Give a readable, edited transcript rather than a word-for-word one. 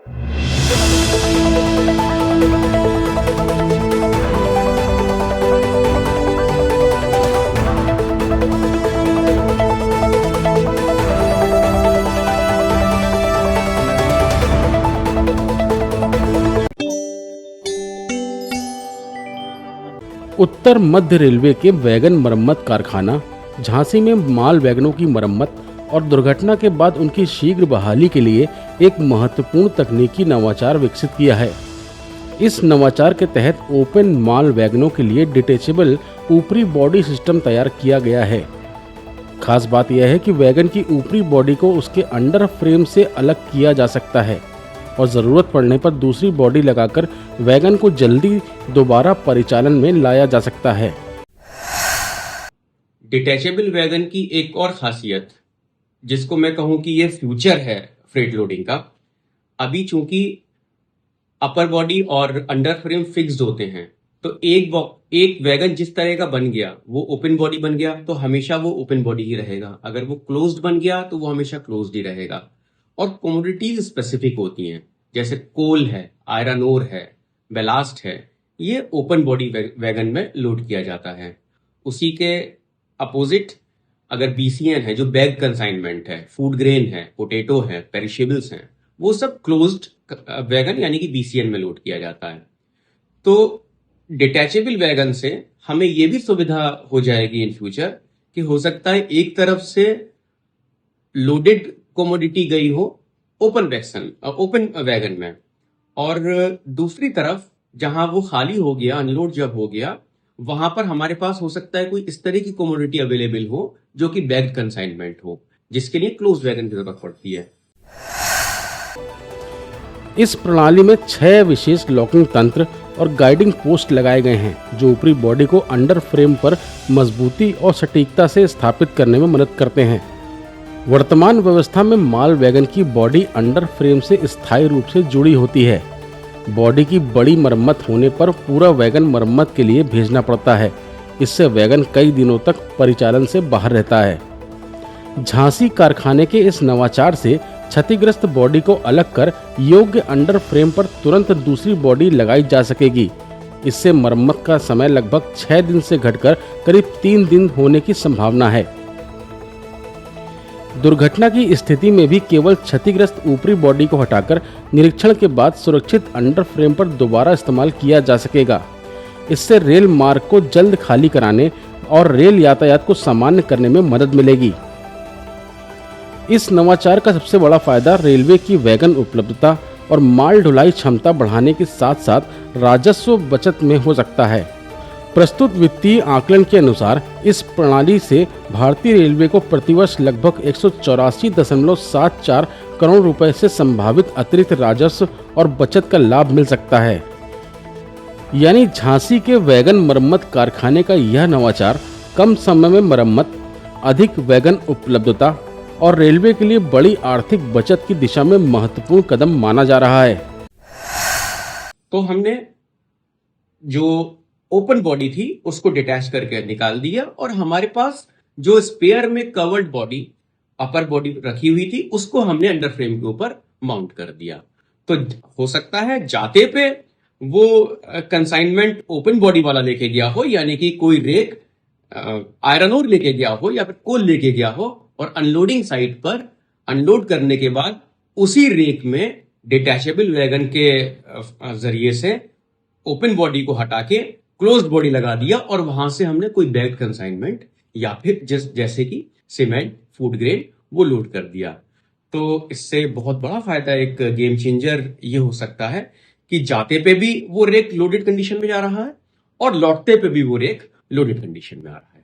उत्तर मध्य railway के wagon मरम्मत कारखाना झांसी में माल वैगनों की मरम्मत और दुर्घटना के बाद उनकी शीघ्र बहाली के लिए एक महत्वपूर्ण तकनीकी नवाचार विकसित किया है। इस नवाचार के तहत ओपन माल वैगनों के लिए डिटेचेबल ऊपरी बॉडी सिस्टम तैयार किया गया है। खास बात यह है कि वैगन की ऊपरी बॉडी को उसके अंडर फ्रेम से अलग किया जा सकता है और जरूरत पड़ने पर दूसरी बॉडी लगाकर वैगन को जल्दी दोबारा परिचालन में लाया जा सकता है। डिटैचेबल वैगन की एक और खासियत, जिसको मैं कहूं कि ये फ्यूचर है फ्रेट लोडिंग का। अभी चूंकि अपर बॉडी और अंडर फ्रेम फिक्स्ड होते हैं, तो एक वैगन जिस तरह का बन गया वो ओपन बॉडी बन गया, तो हमेशा वो ओपन बॉडी ही रहेगा। अगर वो क्लोज्ड बन गया तो वो हमेशा क्लोज्ड ही रहेगा। और कमोडिटीज स्पेसिफिक होती हैं, जैसे कोल है, आयरन ओर है, बेलास्ट है, ये ओपन बॉडी वैगन में लोड किया जाता है। उसी के अपोजिट अगर बीसीएन है, जो बैग कंसाइनमेंट है, फूड ग्रेन है, पोटैटो है, पेरिशेबल्स हैं, वो सब क्लोज्ड वैगन यानी कि बीसीएन में लोड किया जाता है। तो डिटैचेबल वैगन से हमें ये भी सुविधा हो जाएगी इन फ्यूचर कि हो सकता है एक तरफ से लोडेड कमोडिटी गई हो ओपन वैगन में, और दूसरी तरफ जहां वो खाली हो गया, अनलोड जब हो गया, वहां पर हमारे पास हो सकता है कोई इस तरह की कमोडिटी अवेलेबल हो जो कि बैग कंसाइनमेंट हो, जिसके लिए क्लोज वैगन की जरूरत पड़ती है। इस प्रणाली में 6 विशेष लॉकिंग तंत्र और गाइडिंग पोस्ट लगाए गए हैं, जो ऊपरी बॉडी को अंडर फ्रेम पर मजबूती और सटीकता से स्थापित करने में मदद करते हैं। वर्तमान व्यवस्था में माल वैगन की बॉडी अंडर फ्रेम से स्थायी रूप से जुड़ी होती है। बॉडी की बड़ी मरम्मत होने पर पूरा वैगन मरम्मत के लिए भेजना पड़ता है। इससे वैगन कई दिनों तक परिचालन से बाहर रहता है। झांसी कारखाने के इस नवाचार से क्षतिग्रस्त बॉडी को अलग कर योग्य अंडर फ्रेम पर तुरंत दूसरी बॉडी लगाई जा सकेगी। इससे मरम्मत का समय लगभग 6 दिन से घटकर करीब 3 दिन होने की संभावना है। दुर्घटना की स्थिति में भी केवल क्षतिग्रस्त ऊपरी बॉडी को हटाकर निरीक्षण के बाद सुरक्षित अंडर फ्रेम पर दोबारा इस्तेमाल किया जा सकेगा। इससे रेल मार्ग को जल्द खाली कराने और रेल यातायात को सामान्य करने में मदद मिलेगी। इस नवाचार का सबसे बड़ा फायदा रेलवे की वैगन उपलब्धता और माल ढुलाई क्षमता बढ़ाने के साथ साथ राजस्व बचत में हो सकता है। प्रस्तुत वित्तीय आकलन के अनुसार इस प्रणाली से भारतीय रेलवे को प्रतिवर्ष लगभग 184.74 करोड़ रुपए से संभावित अतिरिक्त राजस्व और बचत का लाभ मिल सकता है। यानी झांसी के वैगन मरम्मत कारखाने का यह नवाचार कम समय में मरम्मत, अधिक वैगन उपलब्धता और रेलवे के लिए बड़ी आर्थिक बचत की दिशा में महत्वपूर्ण कदम माना जा रहा है। तो हमने जो ओपन बॉडी थी उसको डिटैच करके निकाल दिया, और हमारे पास जो स्पेयर में कवर्ड बॉडी, अपर बॉडी रखी हुई थी, उसको हमने अंडर फ्रेम के ऊपर माउंट कर दिया। तो हो सकता है जाते पे वो कंसाइनमेंट ओपन बॉडी वाला लेके गया हो, यानी कि कोई रेक आयरन ओर लेके गया हो या फिर कोल लेके गया हो, और अनलोडिंग साइट पर अनलोड करने के बाद उसी रेक में डिटैचेबल वैगन के जरिए से ओपन बॉडी को हटा के क्लोज्ड बॉडी लगा दिया, और वहां से हमने कोई बैग कंसाइनमेंट या फिर जैसे कि सीमेंट, फूड ग्रेन, वो लोड कर दिया। तो इससे बहुत बड़ा फायदा, एक गेम चेंजर ये हो सकता है कि जाते पे भी वो रेक लोडेड कंडीशन में जा रहा है और लौटते पे भी वो रेक लोडेड कंडीशन में आ रहा है।